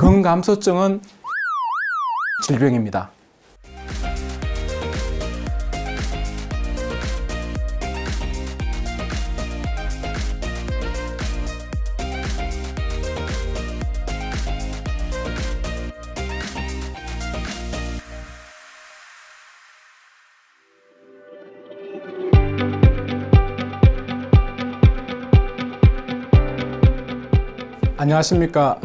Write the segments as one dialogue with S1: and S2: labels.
S1: 근감소증은 질병입니다. 안녕하십니까.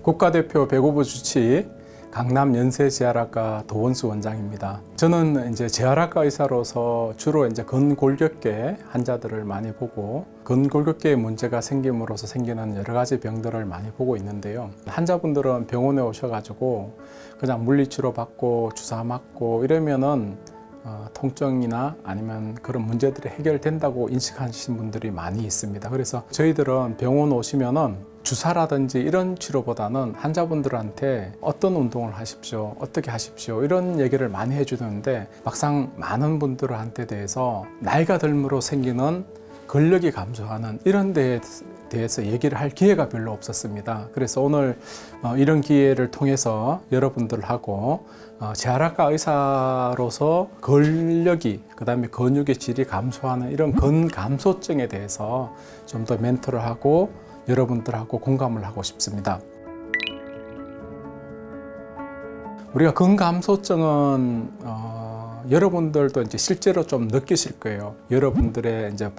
S1: 국가대표 배구부 주치 강남 연세재활학과 도원수 원장입니다. 저는 이제 재활학과 의사로서 주로 이제 근골격계 환자들을 많이 보고 근골격계에 문제가 생김으로써 생기는 여러 가지 병들을 많이 보고 있는데요. 환자분들은 병원에 오셔가지고 그냥 물리치료 받고 주사 맞고 이러면은 통증이나 아니면 그런 분들이 해결된다고 인식하시는 분들이 많이 있습니다. 그래서 저희들은 병원 오시면은 주사라든지 이런 치료보다는 환자분들한테 어떤 운동을 하십시오, 어떻게 하십시오 이런 얘기를 많이 해주는데 막상 많은 분들한테 대해서 나이가 들므로 생기는 근력이 감소하는 이런 데에 대해서 얘기를 할 기회가 별로 없었습니다. 그래서 오늘 이런 기회를 통해서 여러분들하고 재활학과 의사로서 근력이 그다음에 근육의 질이 감소하는 이런 근감소증에 대해서 좀 더 멘토를 하고 여러분들하고 공감을 하고 싶습니다. 우리가 근감소증은 여러분들도 이제 실제로 좀 느끼실 거예요. 여러분들의 이제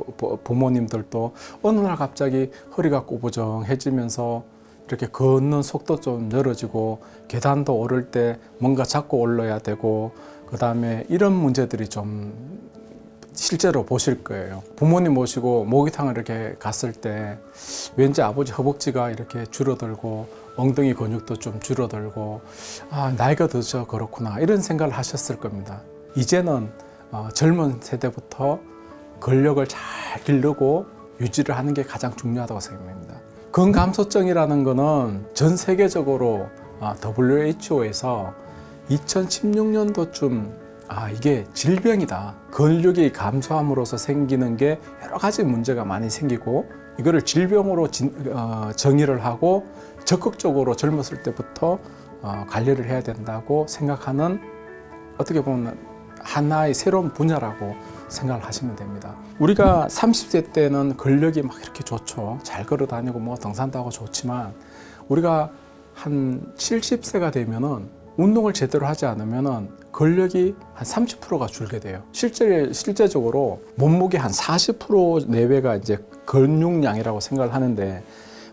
S1: 부모님들도 어느 날 갑자기 허리가 꼬부정해지면서 이렇게 걷는 속도 좀 늘어지고 계단도 오를 때 뭔가 잡고 올라야 되고 그 다음에 이런 문제들이 좀 실제로 보실 거예요. 부모님 모시고 목욕탕을 이렇게 갔을 때 왠지 아버지 허벅지가 이렇게 줄어들고 엉덩이 근육도 좀 줄어들고 나이가 들어서 그렇구나 이런 생각을 하셨을 겁니다. 이제는 젊은 세대부터 근력을 잘 기르고 유지를 하는 게 가장 중요하다고 생각합니다. 근감소증이라는 거는 전 세계적으로 WHO에서 2016년도쯤 이게 질병이다. 근력이 감소함으로써 생기는 게 여러 가지 문제가 많이 생기고 이거를 질병으로 정의를 하고 적극적으로 젊었을 때부터 관리를 해야 된다고 생각하는 어떻게 보면 하나의 새로운 분야라고 생각을 하시면 됩니다. 우리가 30대 때는 근력이 막 이렇게 좋죠. 잘 걸어 다니고 뭐 등산도 하고 좋지만 우리가 한 70세가 되면은 운동을 제대로 하지 않으면은 근력이 한 30%가 줄게 돼요. 실제적으로 몸무게 한 40% 내외가 이제 근육량이라고 생각을 하는데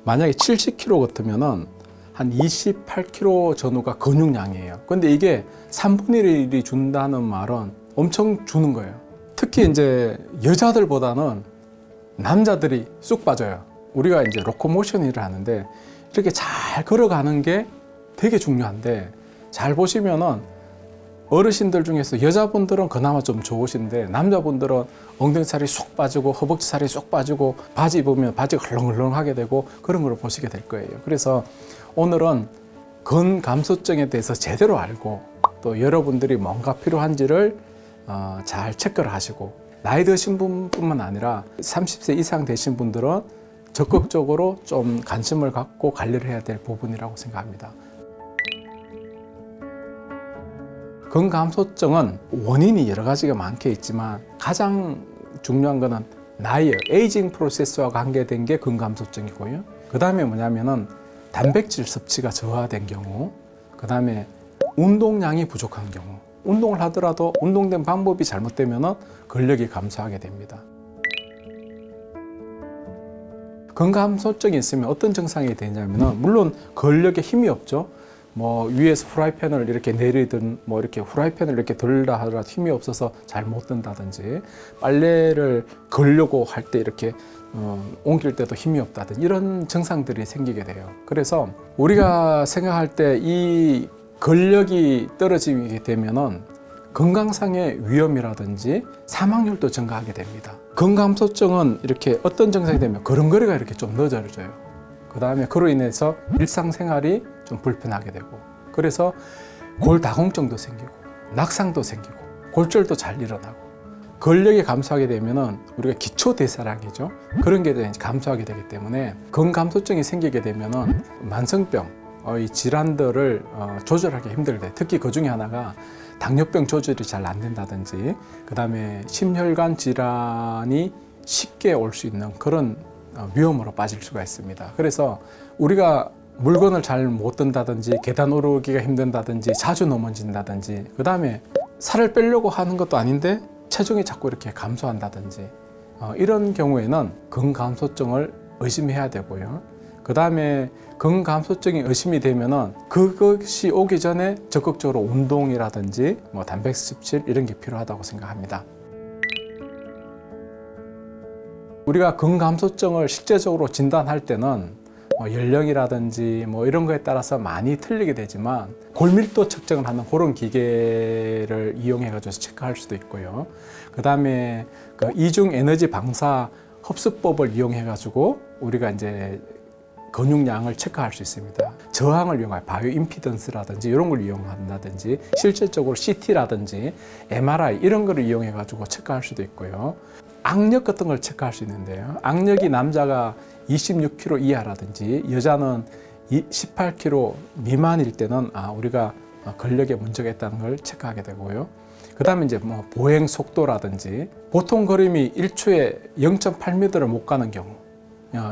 S1: 만약에 70kg 같으면은 한 28kg 전후가 근육량이에요. 근데 이게 3분의 1이 준다는 말은 엄청 주는 거예요. 특히 이제 여자들보다는 남자들이 쑥 빠져요. 우리가 이제 로코모션 일을 하는데 이렇게 잘 걸어가는 게 되게 중요한데 잘 보시면은 어르신들 중에서 여자분들은 그나마 좀 좋으신데 남자분들은 엉덩이 살이 쑥 빠지고 허벅지 살이 쑥 빠지고 바지 입으면 바지가 헐렁헐렁하게 되고 그런 걸 보시게 될 거예요. 그래서 오늘은 근감소증에 대해서 제대로 알고 또 여러분들이 뭔가 필요한지를 잘 체크를 하시고 나이 드신 분뿐만 아니라 30세 이상 되신 분들은 적극적으로 좀 관심을 갖고 관리를 해야 될 부분이라고 생각합니다. 근감소증은 원인이 여러 가지가 많게 있지만 가장 중요한 거는 나이예요. 에이징 프로세스와 관계된 게 근감소증이고요. 그 다음에 뭐냐면은 단백질 섭취가 저하된 경우, 그 다음에 운동량이 부족한 경우, 운동을 하더라도 운동된 방법이 잘못되면은 근력이 감소하게 됩니다. 근감소증이 있으면 어떤 증상이 되냐면은 물론 근력에 힘이 없죠. 뭐 위에서 후라이팬을 이렇게 내리든 뭐 이렇게 후라이팬을 이렇게 들다 하더라도 힘이 없어서 잘 못 든다든지 빨래를 걸려고 할 때 이렇게 옮길 때도 힘이 없다든지 이런 증상들이 생기게 돼요. 그래서 우리가 생각할 때 이 근력이 떨어지게 되면은 건강상의 위험이라든지 사망률도 증가하게 됩니다. 근감소증은 이렇게 어떤 증상이 되면 걸음걸이가 이렇게 좀 늦어져요. 그 다음에 그로 인해서 일상생활이 좀 불편하게 되고 그래서 골다공증도 생기고 낙상도 생기고 골절도 잘 일어나고 근력이 감소하게 되면은 우리가 기초대사량이죠. 그런 게 감소하게 되기 때문에 근감소증이 생기게 되면은 만성병, 이 질환들을 조절하기 힘들대. 특히 그 중에 하나가 당뇨병 조절이 잘 안 된다든지, 그 다음에 심혈관 질환이 쉽게 올 수 있는 그런 위험으로 빠질 수가 있습니다. 그래서 우리가 물건을 잘 못 든다든지, 계단 오르기가 힘든다든지, 자주 넘어진다든지, 그 다음에 살을 빼려고 하는 것도 아닌데 체중이 자꾸 이렇게 감소한다든지, 이런 경우에는 근감소증을 의심해야 되고요. 그 다음에 근감소증이 의심이 되면은 그것이 오기 전에 적극적으로 운동이라든지 단백질 섭취 이런 게 필요하다고 생각합니다. 우리가 근감소증을 실제적으로 진단할 때는 연령이라든지 이런 거에 따라서 많이 틀리게 되지만, 골밀도 측정을 하는 그런 기계를 이용해 가지고 체크할 수도 있고요. 그 다음에 이중 에너지 방사 흡수법을 이용해 가지고 우리가 이제 근육량을 체크할 수 있습니다. 저항을 이용하여 바이오 임피던스라든지 이런 걸 이용한다든지, 실질적으로 CT라든지 MRI 이런 거를 이용해 가지고 체크할 수도 있고요. 악력 같은 걸 체크할 수 있는데요. 악력이 남자가 26kg 이하라든지 여자는 18kg 미만일 때는 우리가 근력에 문제가 있다는 걸 체크하게 되고요. 그 다음에 이제 보행 속도라든지, 보통 걸음이 1초에 0.8m를 못 가는 경우,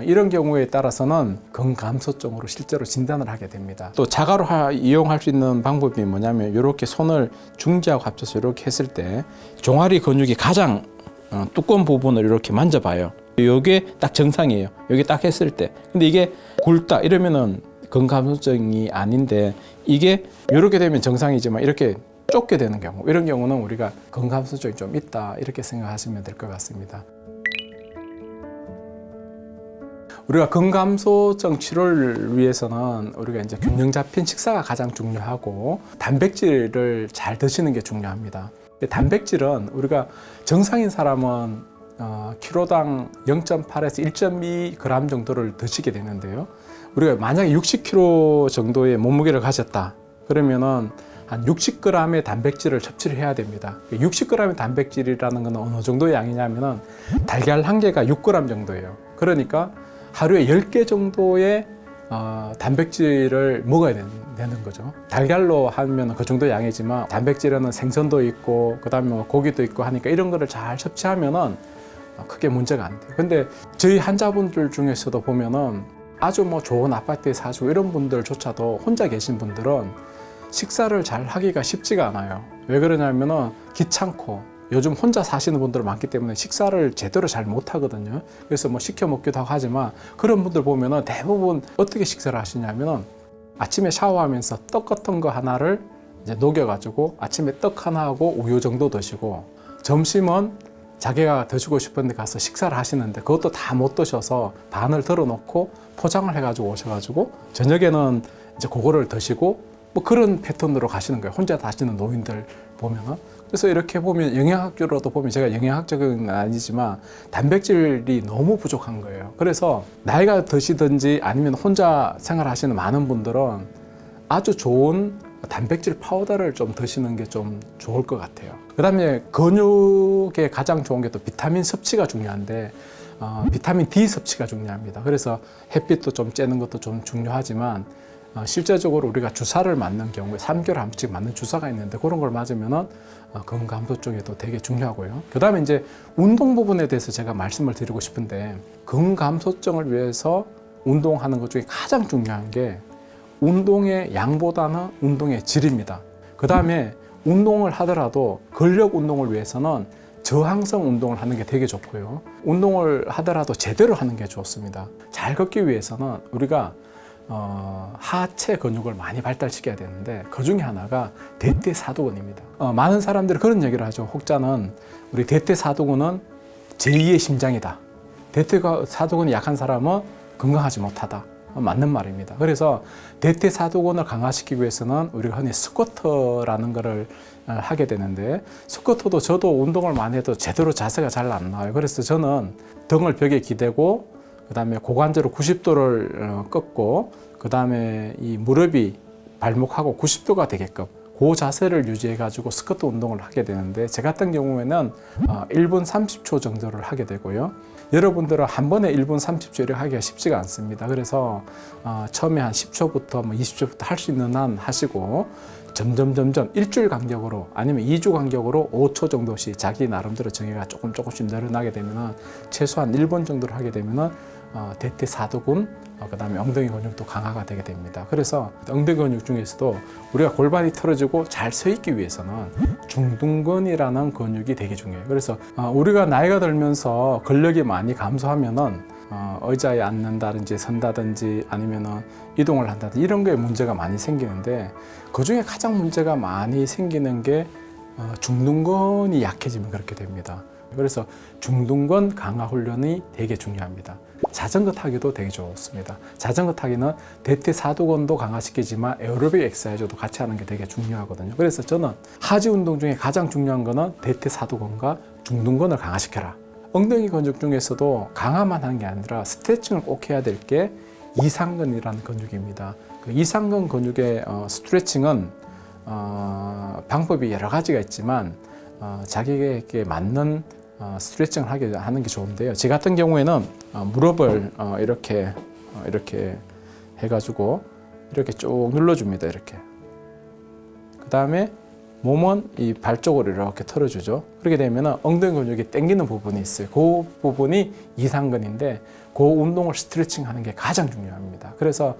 S1: 이런 경우에 따라서는 근감소증으로 실제로 진단을 하게 됩니다. 또 자가로 이용할 수 있는 방법이 뭐냐면, 이렇게 손을 중지하고 합쳐서 이렇게 했을 때 종아리 근육이 가장 두꺼운 부분을 이렇게 만져봐요. 이게 딱 정상이에요. 여기 딱 했을 때. 근데 이게 굵다 이러면은 근감소증이 아닌데, 이게 이렇게 되면 정상이지만 이렇게 좁게 되는 경우, 이런 경우는 우리가 근감소증이 좀 있다 이렇게 생각하시면 될 것 같습니다. 우리가 근감소증 치료를 위해서는 우리가 이제 균형 잡힌 식사가 가장 중요하고, 단백질을 잘 드시는 게 중요합니다. 단백질은 우리가 정상인 사람은 키로당 0.8에서 1.2g 정도를 드시게 되는데요. 우리가 만약에 60kg 정도의 몸무게를 가졌다 그러면은 한 60g의 단백질을 섭취를 해야 됩니다. 60g의 단백질이라는 건 어느 정도의 양이냐면은 달걀 한 개가 6g 정도예요. 그러니까 하루에 10개 정도의 단백질을 먹어야 되는 거죠. 달걀로 하면 그 정도 양이지만, 단백질에는 생선도 있고 그 다음에 고기도 있고 하니까 이런 거를 잘 섭취하면은 크게 문제가 안 돼요. 근데 저희 환자분들 중에서도 보면은 아주 좋은 아파트에 사시고 이런 분들조차도 혼자 계신 분들은 식사를 잘 하기가 쉽지가 않아요. 왜 그러냐면은 귀찮고, 요즘 혼자 사시는 분들 많기 때문에 식사를 제대로 잘 못 하거든요. 그래서 시켜 먹기도 하고 하지만, 그런 분들 보면은 대부분 어떻게 식사를 하시냐면은 아침에 샤워하면서 떡 같은 거 하나를 이제 녹여가지고 아침에 떡 하나하고 우유 정도 드시고, 점심은 자기가 드시고 싶은데 가서 식사를 하시는데 그것도 다 못 드셔서 반을 덜어놓고 포장을 해가지고 오셔가지고 저녁에는 이제 그거를 드시고 그런 패턴으로 가시는 거예요. 혼자 사시는 노인들 보면은. 그래서 이렇게 보면 영양학적으로도 보면, 제가 영양학적은 아니지만 단백질이 너무 부족한 거예요. 그래서 나이가 드시든지 아니면 혼자 생활하시는 많은 분들은 아주 좋은 단백질 파우더를 좀 드시는 게 좀 좋을 것 같아요. 그 다음에 근육에 가장 좋은 게 또 비타민 섭취가 중요한데, 비타민 D 섭취가 중요합니다. 그래서 햇빛도 좀 쬐는 것도 좀 중요하지만, 실제적으로 우리가 주사를 맞는 경우에 3개월 한 번씩 맞는 주사가 있는데, 그런 걸 맞으면은 근감소증에도 되게 중요하고요. 그 다음에 이제 운동 부분에 대해서 제가 말씀을 드리고 싶은데, 근감소증을 위해서 운동하는 것 중에 가장 중요한 게 운동의 양보다는 운동의 질입니다. 그 다음에 운동을 하더라도 근력 운동을 위해서는 저항성 운동을 하는 게 되게 좋고요. 운동을 하더라도 제대로 하는 게 좋습니다. 잘 걷기 위해서는 우리가 하체 근육을 많이 발달시켜야 되는데, 그 중에 하나가 대퇴사두근입니다. 많은 사람들이 그런 얘기를 하죠. 혹자는 우리 대퇴사두근은 제2의 심장이다. 대퇴사두근이 약한 사람은 건강하지 못하다. 맞는 말입니다. 그래서 대퇴사두근을 강화시키기 위해서는 우리가 흔히 스쿼트라는 거를 하게 되는데, 스쿼트도 저도 운동을 많이 해도 제대로 자세가 잘 안 나와요. 그래서 저는 등을 벽에 기대고, 그 다음에 고관절을 90도를 꺾고, 그 다음에 이 무릎이 발목하고 90도가 되게끔 그 자세를 유지해가지고 스쿼트 운동을 하게 되는데 제 같은 경우에는 1분 30초 정도를 하게 되고요. 여러분들은 한 번에 1분 30초 이렇게 하기가 쉽지가 않습니다. 그래서 처음에 한 10초부터 20초부터 할 수 있는 한 하시고 점점 일주일 간격으로 아니면 2주 간격으로 5초 정도씩 자기 나름대로 정의가 조금씩 늘어나게 되면 최소한 1분 정도를 하게 되면 대퇴사두근 그다음에 엉덩이 근육도 강화가 되게 됩니다. 그래서 엉덩이 근육 중에서도 우리가 골반이 틀어지고 잘 서 있기 위해서는 중둔근이라는 근육이 되게 중요해요. 그래서 우리가 나이가 들면서 근력이 많이 감소하면은 의자에 앉는다든지 선다든지 아니면은 이동을 한다든지 이런 거에 문제가 많이 생기는데 그 중에 가장 문제가 많이 생기는 게 중둔근이 약해지면 그렇게 됩니다. 그래서 중둔근 강화 훈련이 되게 중요합니다. 자전거 타기도 되게 좋습니다. 자전거 타기는 대퇴사두근도 강화시키지만 에어로빅 엑서사이즈도 같이 하는 게 되게 중요하거든요. 그래서 저는 하지 운동 중에 가장 중요한 거는 대퇴사두근과 중둔근을 강화시켜라. 엉덩이 근육 중에서도 강화만 하는 게 아니라 스트레칭을 꼭 해야 될 게 이상근이라는 근육입니다. 그 이상근 근육의 스트레칭은 방법이 여러 가지가 있지만 자기에게 맞는 스트레칭을 하는 게 좋은데요. 제 같은 경우에는 무릎을 이렇게 해가지고 이렇게 쭉 눌러줍니다. 이렇게. 그 다음에 몸은 이 발 쪽으로 이렇게 틀어주죠. 그렇게 되면 엉덩이 근육이 당기는 부분이 있어요. 그 부분이 이상근인데 그 운동을 스트레칭하는 게 가장 중요합니다. 그래서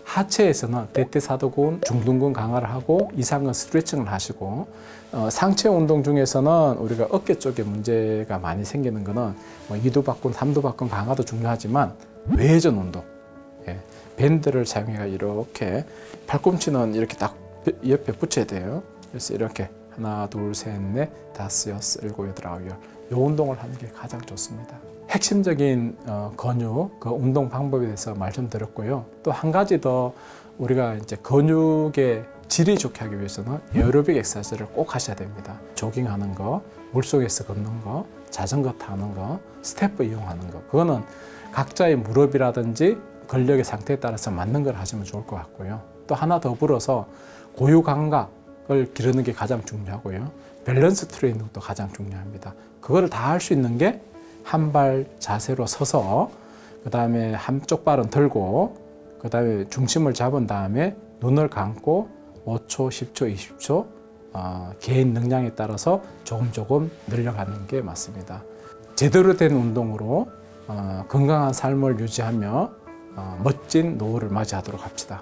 S1: 하체에서는 대퇴사두근, 중둔근 강화를 하고 이상근 스트레칭을 하시고 상체 운동 중에서는 우리가 어깨 쪽에 문제가 많이 생기는 거는 2두박근, 3두박근 강화도 중요하지만 외전 운동, 밴드를 사용해서 이렇게 팔꿈치는 이렇게 딱 옆에 붙여야 돼요. 그래서 이렇게 하나, 둘, 셋, 넷, 다섯, 여섯, 일곱, 여덟, 아홉, 열. 이 운동을 하는 게 가장 좋습니다. 핵심적인 근육, 그 운동 방법에 대해서 말씀드렸고요. 또 한 가지 더 우리가 이제 근육의 질이 좋게 하기 위해서는 에어로빅 엑서사이즈를 꼭 하셔야 됩니다. 조깅하는 거, 물속에서 걷는 거, 자전거 타는 거, 스태프 이용하는 거. 그거는 각자의 무릎이라든지 근력의 상태에 따라서 맞는 걸 하시면 좋을 것 같고요. 또 하나 더불어서 고유 감각을 기르는 게 가장 중요하고요. 밸런스 트레이닝도 가장 중요합니다. 그거를 다 할 수 있는 게 한 발 자세로 서서 그 다음에 한쪽 발은 들고 그 다음에 중심을 잡은 다음에 눈을 감고 5초, 10초, 20초 개인 능량에 따라서 조금 늘려가는 게 맞습니다. 제대로 된 운동으로 건강한 삶을 유지하며 멋진 노후를 맞이하도록 합시다.